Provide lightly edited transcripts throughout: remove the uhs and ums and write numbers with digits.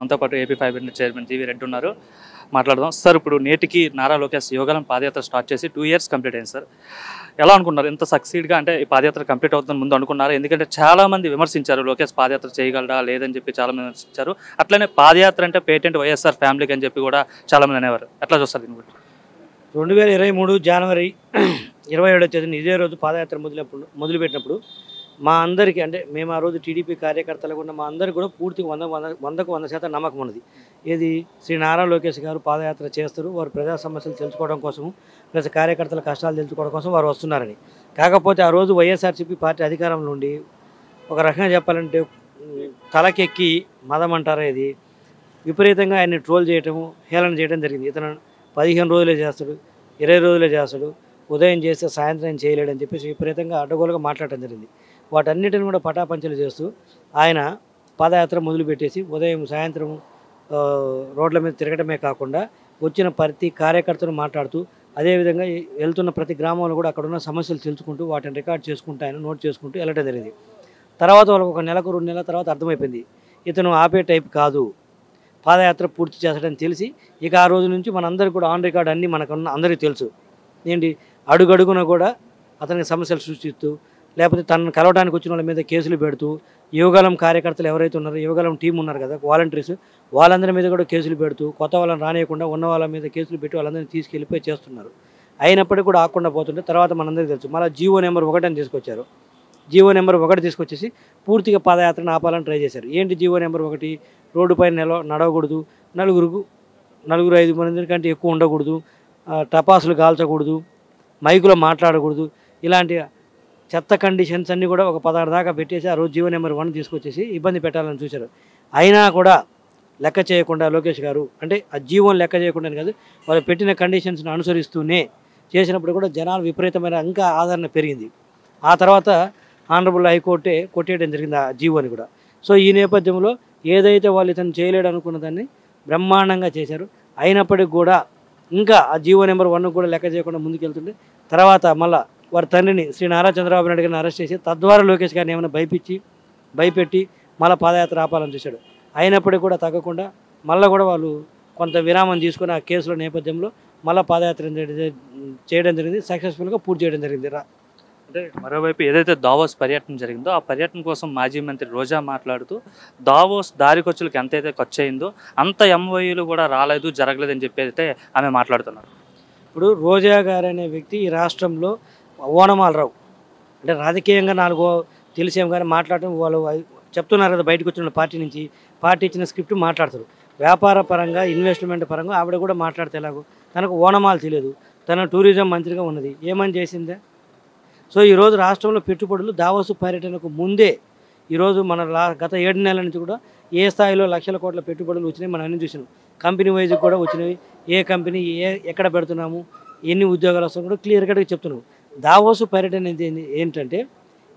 మనతో పాటు AP fibre net chairman GV Reddy ఉన్నారు. మాట్లాడదాం సార్. ఇప్పుడు నేటికి నారా లోకేష్ యువగలం పాదయాత్ర స్టార్ట్ చేసి 2 years కంప్లీట్ అయింది సార్. ఎలా అనుకున్నారు? ఇంత సక్సీడ్గా అంటే ఈ పాదయాత్ర కంప్లీట్ అవుతుందని ముందు అనుకున్నారు? ఎందుకంటే చాలామంది విమర్శించారు, లోకేష్ పాదయాత్ర చేయగలడా లేదని చెప్పి చాలామంది విమర్శించారు. అట్లనే పాదయాత్ర అంటే పేటెంట్ వైఎస్ఆర్ ఫ్యామిలీకి అని చెప్పి కూడా చాలామంది అనేవారు. ఎట్లా చూస్తారు దీన్ని బట్టి? 2023 జనవరి 27వ తేదీన ఇదే రోజు పాదయాత్ర మొదలుపెట్టినప్పుడు మా అందరికీ, అంటే మేము ఆ రోజు టీడీపీ కార్యకర్తలకు ఉన్న మా అందరికీ కూడా పూర్తిగా 100% నమ్మకం ఉన్నది. ఏది, శ్రీ నారా లోకేష్ గారు పాదయాత్ర చేస్తారు, వారు ప్రజా సమస్యలు తెలుసుకోవడం కోసం, ప్లస్ కార్యకర్తల కష్టాలు తెలుసుకోవడం కోసం వారు వస్తున్నారని. కాకపోతే ఆ రోజు వైఎస్ఆర్సీపీ పార్టీ అధికారంలో ఉండి ఒక రకంగా చెప్పాలంటే తలకెక్కి మదం అంటారా, ఇది విపరీతంగా ఆయన్ని ట్రోల్ చేయటము, హేళన చేయడం జరిగింది. ఇతను 15 రోజులే చేస్తాడు, 20 రోజులే చేస్తాడు, ఉదయం చేస్తే సాయంత్రం చేయలేడని చెప్పేసి విపరీతంగా అడ్డగోలుగా మాట్లాడటం జరిగింది. వాటన్నిటిని కూడా పటాపంచలు చేస్తూ ఆయన పాదయాత్ర మొదలుపెట్టేసి ఉదయం సాయంత్రం రోడ్ల మీద తిరగడమే కాకుండా వచ్చిన ప్రతి కార్యకర్తను మాట్లాడుతూ, అదేవిధంగా వెళ్తున్న ప్రతి గ్రామంలో కూడా అక్కడ ఉన్న సమస్యలు తెలుసుకుంటూ వాటిని రికార్డ్ చేసుకుంటూ ఆయన నోట్ చేసుకుంటూ వెళ్ళడం జరిగింది. తర్వాత వాళ్ళకు 1 నెలకు 2 నెలల తర్వాత అర్థమైపోయింది, ఇతను ఆపే టైప్ కాదు, పాదయాత్ర పూర్తి చేస్తాడని తెలిసి ఇక ఆ రోజు నుంచి మనందరికీ కూడా ఆన్ రికార్డ్ అన్నీ మనకున్న అందరికీ తెలుసు. ఏంటి, అడుగడుగున కూడా అతనికి సమస్యలు సృష్టిస్తూ, లేకపోతే తనను కలవడానికి వచ్చిన వాళ్ళ మీద కేసులు పెడుతూ, యువగలం కార్యకర్తలు ఎవరైతే ఉన్నారో, యువగలం టీం ఉన్నారు కదా వాలంటీర్స్, వాళ్ళందరి మీద కూడా కేసులు పెడుతూ, కొత్త వాళ్ళని రానియకుండా ఉన్న వాళ్ళ మీద కేసులు పెట్టి వాళ్ళందరినీ తీసుకెళ్ళిపోయి చేస్తున్నారు. అయినప్పటికీ కూడా ఆకుండా పోతుంటే తర్వాత మనందరికీ తెలుసు, మళ్ళీ జీవో నెంబర్ 1 అని తీసుకొచ్చారు. జీవో నెంబర్ 1 తీసుకొచ్చేసి పూర్తిగా పాదయాత్రను ఆపాలని ట్రై చేశారు. ఏంటి జీవో నెంబర్ 1? రోడ్డు పైన నడవకూడదు, నలుగురు 5 మంది కంటే ఎక్కువ ఉండకూడదు, టపాసులు కాల్చకూడదు, మైకులో మాట్లాడకూడదు, ఇలాంటి చెత్త కండిషన్స్ అన్నీ కూడా ఒక 16 దాకా పెట్టేసి ఆ రోజు జీవో నెంబర్ 1 తీసుకొచ్చేసి ఇబ్బంది పెట్టాలని చూశారు. అయినా కూడా లెక్క చేయకుండా లోకేష్ గారు, అంటే ఆ జీవోని లెక్క చేయకుండా కాదు, వాళ్ళు పెట్టిన కండిషన్స్ని అనుసరిస్తూనే చేసినప్పుడు కూడా జనాలు విపరీతమైన ఇంకా ఆదరణ పెరిగింది. ఆ తర్వాత ఆనరబుల్ హైకోర్టే కొట్టేయడం జరిగింది ఆ జీవోని కూడా. సో ఈ నేపథ్యంలో ఏదైతే వాళ్ళు ఇతను చేయలేడు అనుకున్న దాన్ని బ్రహ్మాండంగా చేశారు. అయినప్పటికీ కూడా ఇంకా ఆ జీవో నెంబర్ 1 కూడా లెక్క చేయకుండా ముందుకెళ్తుంటే తర్వాత మళ్ళీ వారి తండ్రిని శ్రీ నారా చంద్రబాబు నాయుడు గారిని అరెస్ట్ చేసి తద్వారా లోకేష్ గారిని ఏమైనా భయపెట్టి మళ్ళీ పాదయాత్ర ఆపాలని చూశాడు. అయినప్పటికీ కూడా తగ్గకుండా మళ్ళీ కూడా వాళ్ళు కొంత విరామం తీసుకుని ఆ కేసుల నేపథ్యంలో మళ్ళీ పాదయాత్ర చేయడం జరిగింది, సక్సెస్ఫుల్గా పూర్తి చేయడం జరిగింది. అంటే మరోవైపు ఏదైతే దావోస్ పర్యటన జరిగిందో ఆ పర్యటన కోసం మాజీ మంత్రి రోజా మాట్లాడుతూ, దావోస్ దారికొచ్చులకు ఎంతైతే ఖర్చు అయిందో అంత ఎంఓయూలు కూడా రాలేదు, జరగలేదని చెప్పి అయితే ఆమె మాట్లాడుతున్నారు. ఇప్పుడు రోజా గారు అనే వ్యక్తి ఈ రాష్ట్రంలో ఓనమాలు రావు, అంటే రాజకీయంగా 4 తెలిసేం కానీ మాట్లాడటం, వాళ్ళు చెప్తున్నారు కదా బయటకు వచ్చిన పార్టీ నుంచి, పార్టీ ఇచ్చిన స్క్రిప్ట్ మాట్లాడతారు. వ్యాపార పరంగా, ఇన్వెస్ట్మెంట్ పరంగా ఆవిడ కూడా మాట్లాడితే ఎలాగో, తనకు ఓనమాలు తెలియదు, తన టూరిజం మంత్రిగా ఉన్నది, ఏమని చేసిందే. సో ఈరోజు రాష్ట్రంలో పెట్టుబడులు దావోసు పర్యటనకు ముందే ఈరోజు మన గత 7 నెలల నుంచి కూడా ఏ స్థాయిలో లక్షల కోట్ల పెట్టుబడులు వచ్చినాయి మనం అన్నీ చూసినాం. కంపెనీ వైజ్కి కూడా వచ్చినవి, ఏ కంపెనీ ఎక్కడ పెడుతున్నాము, ఎన్ని ఉద్యోగాలు వస్తాయో కూడా క్లియర్ కట్గా చెప్తున్నాం. దావోసు పర్యటన ఏంటంటే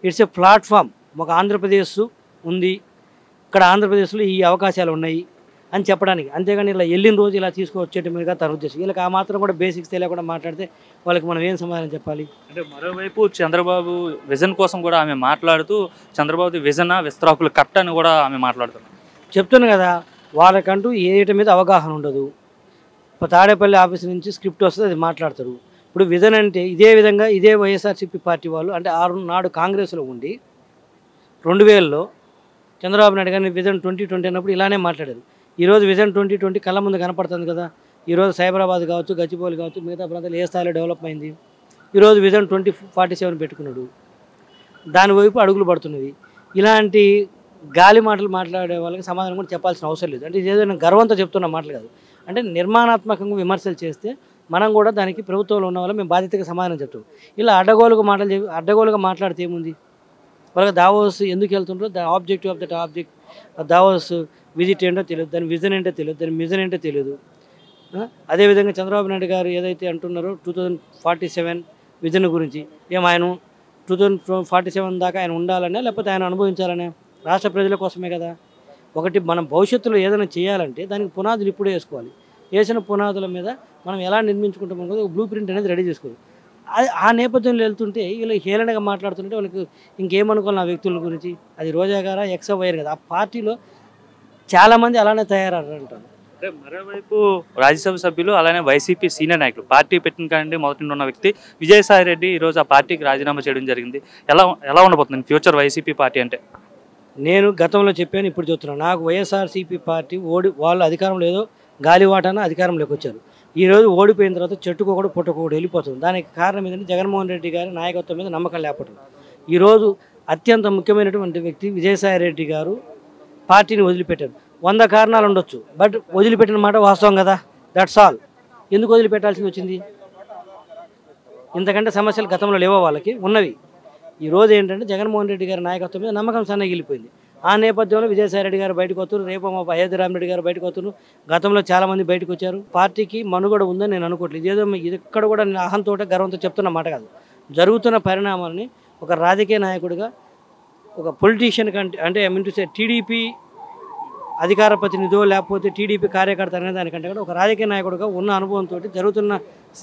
ఇట్స్ ఏ ప్లాట్ఫామ్. ఒక ఆంధ్రప్రదేశ్ ఉంది, ఇక్కడ ఆంధ్రప్రదేశ్లో ఈ అవకాశాలు ఉన్నాయి అని చెప్పడానికి, అంతేగాని ఇలా వెళ్ళిన రోజు ఇలా తీసుకొచ్చేటట్టుగా తన ఉద్దేశం. వీళ్ళకి ఆ మాత్రం కూడా బేసిక్స్ తెలియకుండా మాట్లాడితే వాళ్ళకి మనం ఏం సమాధానం చెప్పాలి? అంటే మరోవైపు చంద్రబాబు విజన్ కోసం కూడా ఆమె మాట్లాడుతూ, చంద్రబాబు విజన్ విస్తరాకులు కట్ అని కూడా ఆమె మాట్లాడుతున్నారు. చెప్తున్నా కదా, వాళ్ళకంటూ ఏట మీద అవగాహన ఉండదు. తాడేపల్లి ఆఫీస్ నుంచి స్క్రిప్ట్ వస్తుంది, అది మాట్లాడతారు. ఇప్పుడు విజన్ అంటే ఇదే విధంగా ఇదే వైఎస్ఆర్సీపీ పార్టీ వాళ్ళు, అంటే నాడు కాంగ్రెస్లో ఉండి 2000లో చంద్రబాబు నాయుడు గారిని విజన్ 2020 అన్నప్పుడు ఇలానే మాట్లాడారు. ఈరోజు విజన్ 2020 కళ్ళ ముందు కనపడుతుంది కదా. ఈరోజు సైబరాబాద్ కావచ్చు, గచ్చిబౌలి కావచ్చు, మిగతా ప్రాంతాలు ఏ స్థాయిలో డెవలప్ అయింది. ఈరోజు విజన్ 2047 పెట్టుకున్నాడు, దాని వైపు అడుగులు పడుతున్నది. ఇలాంటి గాలి మాటలు మాట్లాడే వాళ్ళకి సమాధానం కూడా చెప్పాల్సిన అవసరం లేదు. అంటే ఇది ఏదైనా గర్వంతో చెప్తున్న మాటలు కాదు, అంటే నిర్మాణాత్మకంగా విమర్శలు చేస్తే మనం కూడా దానికి ప్రభుత్వంలో ఉన్న వాళ్ళు మేము బాధ్యతగా సమాధానం చెప్తాం. ఇలా అడ్డగోలుగా మాట్లాడితే ఏముంది? వాళ్ళకి దావోస్ ఎందుకు వెళ్తుంటారో, the objective of that object Davos visit ఏంటో తెలియదు, దాని విజన్ ఏంటో తెలియదు, దాని మిజన్ ఏంటో తెలియదు. అదేవిధంగా చంద్రబాబు నాయుడు గారు ఏదైతే అంటున్నారో 2047 విజన్ గురించి, ఆయన 2047 దాకా ఆయన ఉండాలనే, లేకపోతే ఆయన అనుభవించాలనే? రాష్ట్ర ప్రజల కోసమే కదా. ఒకటి మనం భవిష్యత్తులో ఏదైనా చేయాలంటే దానికి పునాదులు ఇప్పుడే వేసుకోవాలి. వేసిన పునాదుల మీద మనం ఎలా నిర్మించుకుంటాం అనుకో బ్లూ ప్రింట్ అనేది రెడీ చేసుకోవాలి. ఆ నేపథ్యంలో వెళ్తుంటే వీళ్ళు హేళనగా మాట్లాడుతుంటే వాళ్ళకి ఇంకేమనుకోవాలి నా వ్యక్తుల గురించి? అది రోజా గారా, ఎక్సో వైర్ కదా. ఆ పార్టీలో చాలామంది అలానే తయారయ్యారు అంటారు. అంటే మరోవైపు రాజ్యసభ సభ్యులు అలానే వైసీపీ సీనియర్ నాయకులు పార్టీ పెట్టిన కాండి మొదటి నుండి ఉన్న వ్యక్తి విజయసాయి రెడ్డి ఈరోజు ఆ పార్టీకి రాజీనామా చేయడం జరిగింది. ఎలా ఎలా ఉండబోతుంది ఫ్యూచర్ వైసీపీ పార్టీ అంటే? నేను గతంలో చెప్పాను, ఇప్పుడు చెప్తున్నాను. నాకు వైఎస్ఆర్సీపీ పార్టీ వాళ్ళు అధికారంలో ఏదో గాలివాటాన అధికారంలోకి వచ్చారు. ఈరోజు ఓడిపోయిన తర్వాత చెట్టుకోకూడదు పుట్టకోకూడదు వెళ్ళిపోతుంది. దానికి కారణం ఏంటంటే జగన్మోహన్ రెడ్డి గారి నాయకత్వం మీద నమ్మకం లేకపోవడం. ఈరోజు అత్యంత ముఖ్యమైనటువంటి వ్యక్తి విజయసాయి రెడ్డి గారు పార్టీని వదిలిపెట్టారు. 100 కారణాలు ఉండొచ్చు, బట్ వదిలిపెట్టిన మాట వాస్తవం కదా, దట్స్ ఆల్. ఎందుకు వదిలిపెట్టాల్సి వచ్చింది? ఇంతకంటే సమస్యలు గతంలో లేవో వాళ్ళకి ఉన్నవి. ఈరోజు ఏంటంటే జగన్మోహన్ రెడ్డి గారి నాయకత్వం మీద నమ్మకం సన్నగిలిపోయింది. ఆ నేపథ్యంలో విజయసాయి రెడ్డి గారు బయటకు వస్తున్నారు, రేపు మా అయోధ్య రామిరెడ్డి గారు బయటకు వస్తున్నారు. గతంలో చాలామంది బయటకు వచ్చారు. పార్టీకి మనుగడ ఉందని నేను అనుకోవట్లేదు. ఇదేదో ఇది ఇక్కడ కూడా నేను అహంతో గర్వంతో చెప్తున్న మాట కాదు. జరుగుతున్న పరిణామాలని ఒక రాజకీయ నాయకుడిగా, ఒక పొలిటీషియన్ కంటే అంటే టీడీపీ అధికార ప్రతినిధో లేకపోతే టీడీపీ కార్యకర్త అనే దానికంటే కూడా ఒక రాజకీయ నాయకుడిగా ఉన్న అనుభవంతో జరుగుతున్న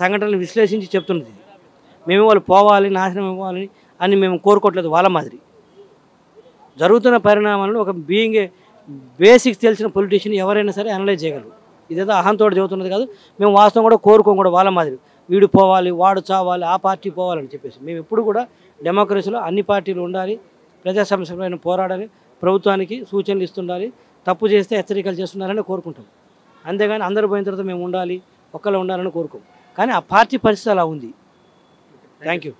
సంఘటనలు విశ్లేషించి చెప్తున్నది. మేము వాళ్ళు పోవాలి, నాశనం ఇవ్వాలి అని మేము కోరుకోవట్లేదు. వాళ్ళ మాదిరి జరుగుతున్న పరిణామాలను ఒక బేసిక్స్ తెలిసిన పొలిటీషియన్ ఎవరైనా సరే అనలైజ్ చేయగలరు. ఇదేదో అహంతో చదువుతున్నది కాదు. మేము వాస్తవం కూడా కోరుకోం కూడా వాళ్ళ మాదిరి వీడు పోవాలి, వాడు చావాలి, ఆ పార్టీ పోవాలని చెప్పేసి. మేము ఎప్పుడు కూడా డెమోక్రసీలో అన్ని పార్టీలు ఉండాలి, ప్రజా సమస్యలపైన పోరాడాలి, ప్రభుత్వానికి సూచనలు ఇస్తుండాలి, తప్పు చేస్తే హెచ్చరికలు చేస్తున్నారని కోరుకుంటాం. అంతేగాని అందరూ పోయిన తర్వాత మేము ఉండాలి, ఒక్కళ్ళు ఉండాలని కోరుకోం. కానీ ఆ పార్టీ పరిస్థితి అలా ఉంది. Thank you.